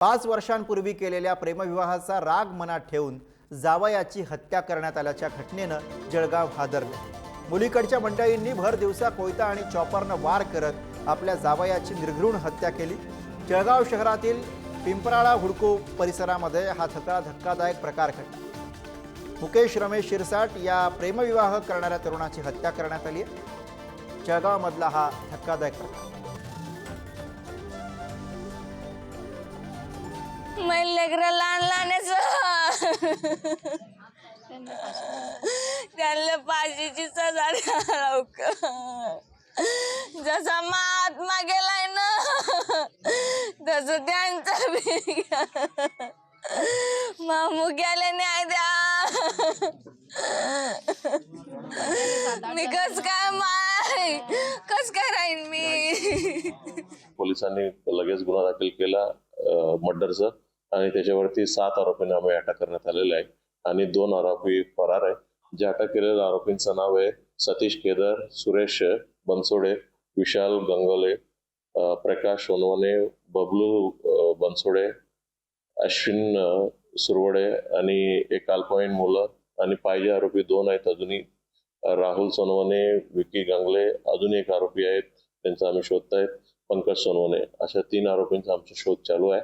5 वर्षांपूर्वी केलेल्या प्रेमविवाहाचा राग मनात ठेवून जावयाची हत्या करण्यात आल्याच्या घटनेनं जळगाव हादरले। मुलीकडच्या मंडळींनी भर दिवसा कोयता आणि चॉपरनं वार करत आपल्या जावयाची निर्घृण हत्या केली। जळगाव शहरातील पिंपराळा हुडको परिसरामध्ये हा धक्कादायक प्रकार घडला। मुकेश रमेश शिरसाट या प्रेमविवाह करणाऱ्या तरुणाची हत्या करण्यात आली आहे। जळगावमधला हा धक्कादायक प्रकार। लेकरं लहान त्यांना फाशीची सजा द्या लवकर। जसा महात्मा गेलाय ना तसं त्यांचं बी मामू गेले न्याय द्या। मी कस काय राहीन मी। पोलिसांनी लगेच गुन्हा दाखल केला मर्डरचा आणि त्याच्यावरती 7 आरोपींना आम्ही अटक करण्यात आलेले आहे आणि 2 आरोपी फरार आहे। जे अटक केलेल्या आरोपींचं नाव आहे सतीश केदार, सुरेश बनसोडे, विशाल गंगोले, प्रकाश सोनवणे, बबलू बनसोडे, अश्विन सुरवडे आणि एक अल्पवयीन मुलं आणि पाहिजे आरोपी 2 आहेत अजूनही, राहुल सोनवणे, विकी गंगले, अजून एक आरोपी आहेत त्यांचा आम्ही शोधतायत, पंकज सोनवणे। अशा 3 आरोपींचा आमचा शोध चालू आहे।